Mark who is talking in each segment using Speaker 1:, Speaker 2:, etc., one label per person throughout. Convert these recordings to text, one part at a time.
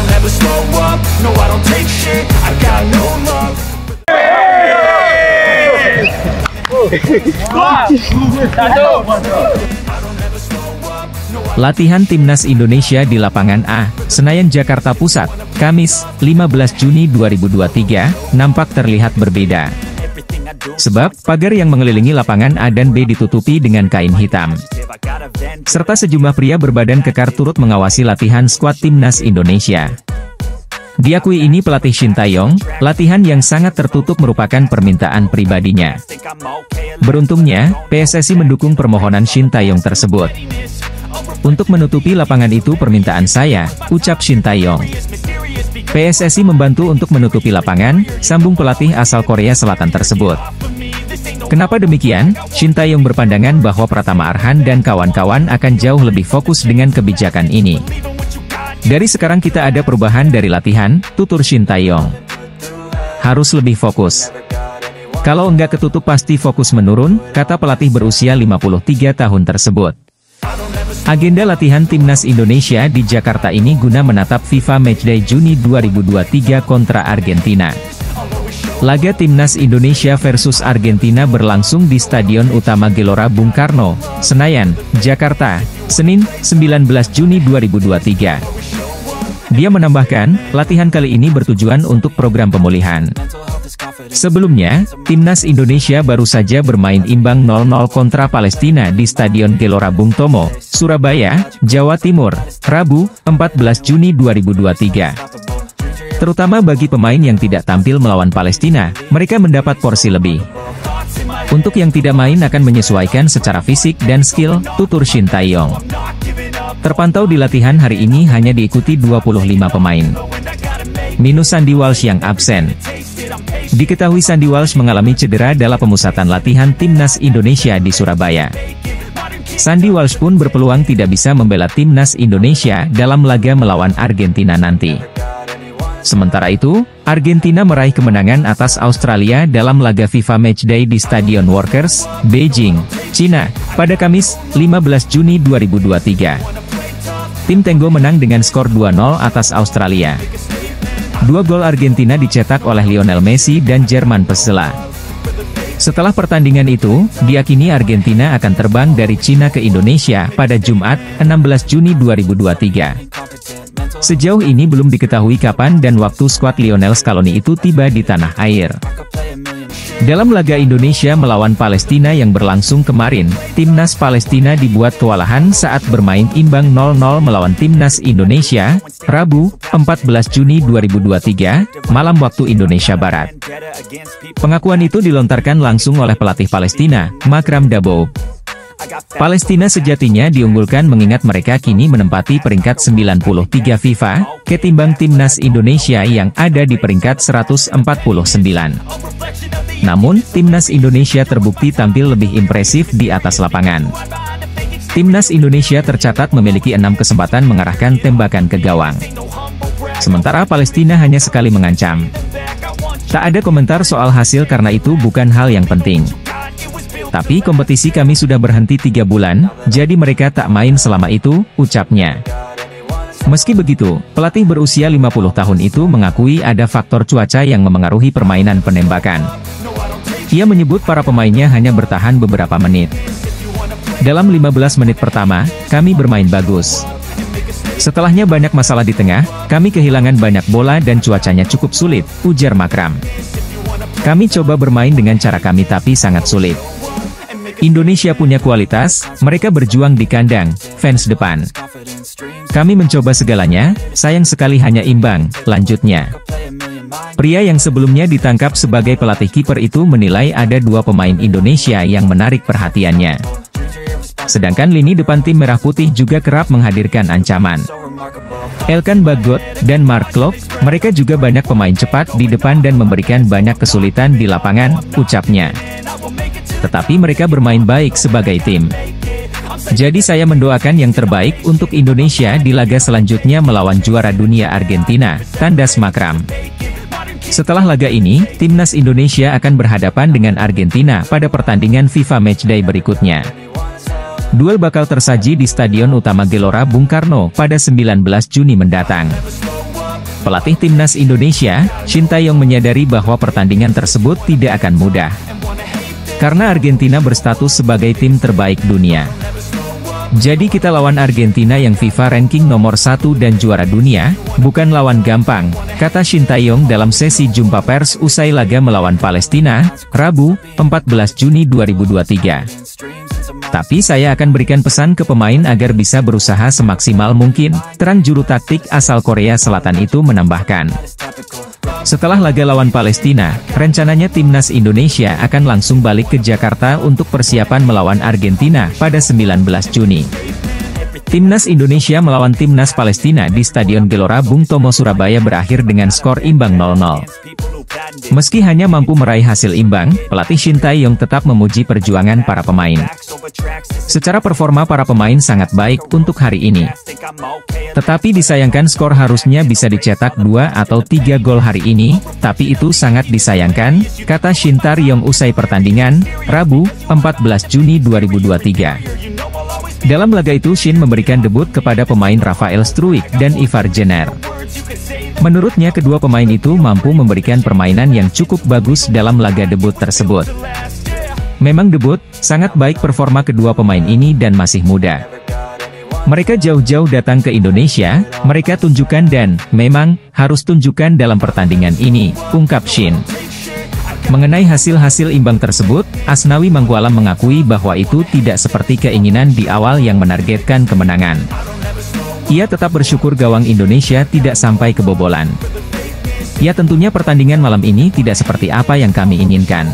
Speaker 1: don't ever slow up, no I don't take shit, I got no love.
Speaker 2: Latihan Timnas Indonesia di Lapangan A, Senayan Jakarta Pusat, Kamis, 15 Juni 2023, nampak terlihat berbeda. Sebab, pagar yang mengelilingi lapangan A dan B ditutupi dengan kain hitam. Serta sejumlah pria berbadan kekar turut mengawasi latihan skuad Timnas Indonesia. Diakui ini pelatih Shin Tae-yong, latihan yang sangat tertutup merupakan permintaan pribadinya. Beruntungnya, PSSI mendukung permohonan Shin Tae-yong tersebut. Untuk menutupi lapangan itu permintaan saya, ucap Shin Tae-yong. PSSI membantu untuk menutupi lapangan, sambung pelatih asal Korea Selatan tersebut. Kenapa demikian? Shin Tae-yong berpandangan bahwa Pratama Arhan dan kawan-kawan akan jauh lebih fokus dengan kebijakan ini. Dari sekarang kita ada perubahan dari latihan, tutur Shin Tae-yong. Harus lebih fokus. Kalau enggak ketutup pasti fokus menurun, kata pelatih berusia 53 tahun tersebut. Agenda latihan Timnas Indonesia di Jakarta ini guna menatap FIFA Matchday Juni 2023 kontra Argentina. Laga Timnas Indonesia versus Argentina berlangsung di Stadion Utama Gelora Bung Karno, Senayan, Jakarta, Senin, 19 Juni 2023. Dia menambahkan, latihan kali ini bertujuan untuk program pemulihan. Sebelumnya, Timnas Indonesia baru saja bermain imbang 0-0 kontra Palestina di Stadion Gelora Bung Tomo, Surabaya, Jawa Timur, Rabu, 14 Juni 2023. Terutama bagi pemain yang tidak tampil melawan Palestina, mereka mendapat porsi lebih. Untuk yang tidak main akan menyesuaikan secara fisik dan skill, tutur Shin Tae-yong. Terpantau di latihan hari ini hanya diikuti 25 pemain. Minus Sandy Walsh yang absen. Diketahui Sandy Walsh mengalami cedera dalam pemusatan latihan Timnas Indonesia di Surabaya. Sandy Walsh pun berpeluang tidak bisa membela Timnas Indonesia dalam laga melawan Argentina nanti. Sementara itu, Argentina meraih kemenangan atas Australia dalam laga FIFA Matchday di Stadion Workers, Beijing, China, pada Kamis, 15 Juni 2023. Tim Tenggo menang dengan skor 2-0 atas Australia. 2 gol Argentina dicetak oleh Lionel Messi dan Jerman Pesela. Setelah pertandingan itu, diyakini Argentina akan terbang dari China ke Indonesia pada Jumat, 16 Juni 2023. Sejauh ini belum diketahui kapan dan waktu skuad Lionel Scaloni itu tiba di tanah air. Dalam laga Indonesia melawan Palestina yang berlangsung kemarin, Timnas Palestina dibuat kewalahan saat bermain imbang 0-0 melawan Timnas Indonesia, Rabu, 14 Juni 2023, malam waktu Indonesia Barat. Pengakuan itu dilontarkan langsung oleh pelatih Palestina, Makram Dabo. Palestina sejatinya diunggulkan mengingat mereka kini menempati peringkat 93 FIFA, ketimbang Timnas Indonesia yang ada di peringkat 149. Namun, Timnas Indonesia terbukti tampil lebih impresif di atas lapangan. Timnas Indonesia tercatat memiliki 6 kesempatan mengarahkan tembakan ke gawang. Sementara Palestina hanya sekali mengancam. Tak ada komentar soal hasil karena itu bukan hal yang penting. Tapi kompetisi kami sudah berhenti 3 bulan, jadi mereka tak main selama itu, ucapnya. Meski begitu, pelatih berusia 50 tahun itu mengakui ada faktor cuaca yang memengaruhi permainan penembakan. Ia menyebut para pemainnya hanya bertahan beberapa menit. Dalam 15 menit pertama, kami bermain bagus. Setelahnya banyak masalah di tengah, kami kehilangan banyak bola dan cuacanya cukup sulit, ujar Makram. Kami coba bermain dengan cara kami tapi sangat sulit. Indonesia punya kualitas, mereka berjuang di kandang, fans depan. Kami mencoba segalanya, sayang sekali hanya imbang, lanjutnya. Pria yang sebelumnya ditangkap sebagai pelatih kiper itu menilai ada 2 pemain Indonesia yang menarik perhatiannya. Sedangkan lini depan tim Merah Putih juga kerap menghadirkan ancaman. Elkan Bagot dan Mark Klok, mereka juga banyak pemain cepat di depan dan memberikan banyak kesulitan di lapangan, ucapnya. Tetapi mereka bermain baik sebagai tim. Jadi saya mendoakan yang terbaik untuk Indonesia di laga selanjutnya melawan juara dunia Argentina, tandas Makram. Setelah laga ini, Timnas Indonesia akan berhadapan dengan Argentina pada pertandingan FIFA Matchday berikutnya. Duel bakal tersaji di Stadion Utama Gelora Bung Karno pada 19 Juni mendatang. Pelatih timnas Indonesia, Shin Tae-yong menyadari bahwa pertandingan tersebut tidak akan mudah. Karena Argentina berstatus sebagai tim terbaik dunia. Jadi kita lawan Argentina yang FIFA ranking nomor 1 dan juara dunia, bukan lawan gampang, kata Shin Tae-yong dalam sesi jumpa pers usai laga melawan Palestina, Rabu, 14 Juni 2023. Tapi saya akan berikan pesan ke pemain agar bisa berusaha semaksimal mungkin, terang juru taktik asal Korea Selatan itu menambahkan. Setelah laga lawan Palestina, rencananya timnas Indonesia akan langsung balik ke Jakarta untuk persiapan melawan Argentina pada 19 Juni. Timnas Indonesia melawan timnas Palestina di Stadion Gelora Bung Tomo Surabaya berakhir dengan skor imbang 0-0. Meski hanya mampu meraih hasil imbang, pelatih Shin Tae-yong tetap memuji perjuangan para pemain. Secara performa para pemain sangat baik untuk hari ini. Tetapi disayangkan skor harusnya bisa dicetak 2 atau 3 gol hari ini, tapi itu sangat disayangkan, kata Shin Tae-yong usai pertandingan, Rabu, 14 Juni 2023. Dalam laga itu Shin memberikan debut kepada pemain Rafael Struijk dan Ivar Jenner. Menurutnya kedua pemain itu mampu memberikan permainan yang cukup bagus dalam laga debut tersebut. Memang debut, sangat baik performa kedua pemain ini dan masih muda. Mereka jauh-jauh datang ke Indonesia, mereka tunjukkan dan, memang, harus tunjukkan dalam pertandingan ini, ungkap Shin. Mengenai hasil-hasil imbang tersebut, Asnawi Mangkualam mengakui bahwa itu tidak seperti keinginan di awal yang menargetkan kemenangan. Ia tetap bersyukur gawang Indonesia tidak sampai kebobolan. Ya tentunya pertandingan malam ini tidak seperti apa yang kami inginkan.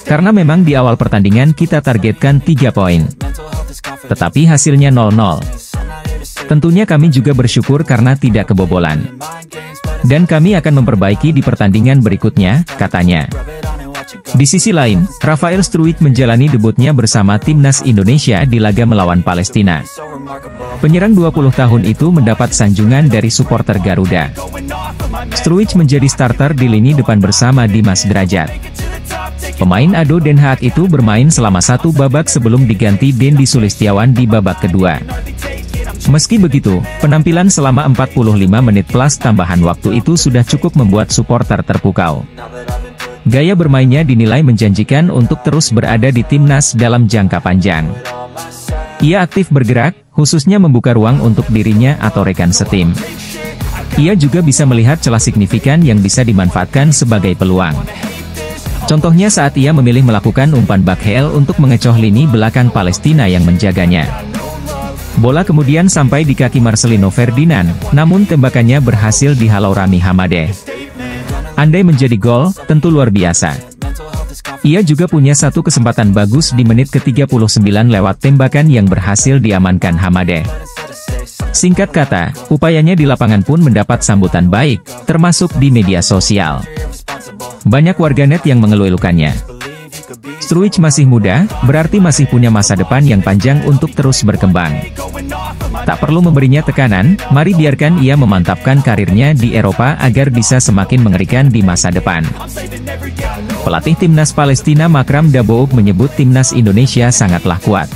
Speaker 2: Karena memang di awal pertandingan kita targetkan 3 poin. Tetapi hasilnya 0-0. Tentunya kami juga bersyukur karena tidak kebobolan. Dan kami akan memperbaiki di pertandingan berikutnya, katanya. Di sisi lain, Rafael Struijk menjalani debutnya bersama timnas Indonesia di laga melawan Palestina. Penyerang 20 tahun itu mendapat sanjungan dari supporter Garuda. Struijk menjadi starter di lini depan bersama Dimas Derajat. Pemain Ado Den Haag itu bermain selama 1 babak sebelum diganti Dendi Sulistiawan di babak kedua. Meski begitu, penampilan selama 45 menit plus tambahan waktu itu sudah cukup membuat supporter terpukau. Gaya bermainnya dinilai menjanjikan untuk terus berada di timnas dalam jangka panjang. Ia aktif bergerak, khususnya membuka ruang untuk dirinya atau rekan setim. Ia juga bisa melihat celah signifikan yang bisa dimanfaatkan sebagai peluang. Contohnya saat ia memilih melakukan umpan backheel untuk mengecoh lini belakang Palestina yang menjaganya. Bola kemudian sampai di kaki Marcelino Ferdinand, namun tembakannya berhasil dihalau Rami Hamadeh. Andai menjadi gol, tentu luar biasa. Ia juga punya satu kesempatan bagus di menit ke-39 lewat tembakan yang berhasil diamankan Hamadeh. Singkat kata, upayanya di lapangan pun mendapat sambutan baik, termasuk di media sosial. Banyak warganet yang mengeluh-elukannya. Struijk masih muda, berarti masih punya masa depan yang panjang untuk terus berkembang. Tak perlu memberinya tekanan, mari biarkan ia memantapkan karirnya di Eropa agar bisa semakin mengerikan di masa depan. Pelatih timnas Palestina Makram Daboub menyebut timnas Indonesia sangatlah kuat.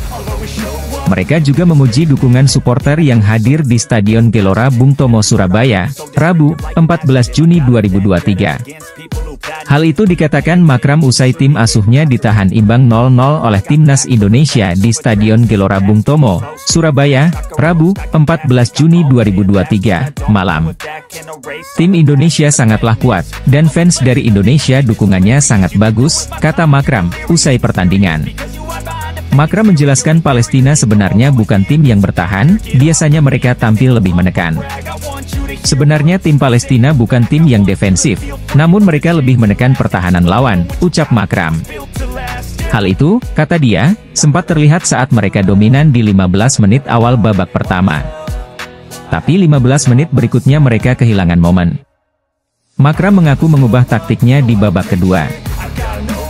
Speaker 2: Mereka juga memuji dukungan supporter yang hadir di Stadion Gelora Bung Tomo Surabaya, Rabu, 14 Juni 2023. Hal itu dikatakan Makram usai tim asuhnya ditahan imbang 0-0 oleh timnas Indonesia di Stadion Gelora Bung Tomo, Surabaya, Rabu, 14 Juni 2023, malam. Tim Indonesia sangatlah kuat, dan fans dari Indonesia dukungannya sangat bagus, kata Makram, usai pertandingan. Makram menjelaskan Palestina sebenarnya bukan tim yang bertahan, biasanya mereka tampil lebih menekan. Sebenarnya tim Palestina bukan tim yang defensif, namun mereka lebih menekan pertahanan lawan, ucap Makram. Hal itu, kata dia, sempat terlihat saat mereka dominan di 15 menit awal babak pertama. Tapi 15 menit berikutnya mereka kehilangan momen. Makram mengaku mengubah taktiknya di babak kedua,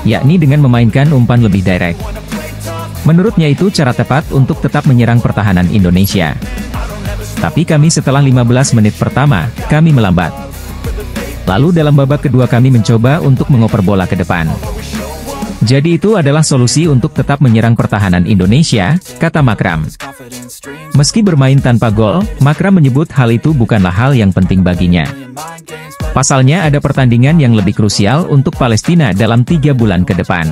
Speaker 2: yakni dengan memainkan umpan lebih direct. Menurutnya itu cara tepat untuk tetap menyerang pertahanan Indonesia. Tapi kami setelah 15 menit pertama, kami melambat. Lalu dalam babak kedua kami mencoba untuk mengoper bola ke depan. Jadi itu adalah solusi untuk tetap menyerang pertahanan Indonesia, kata Makram. Meski bermain tanpa gol, Makram menyebut hal itu bukanlah hal yang penting baginya. Pasalnya ada pertandingan yang lebih krusial untuk Palestina dalam 3 bulan ke depan.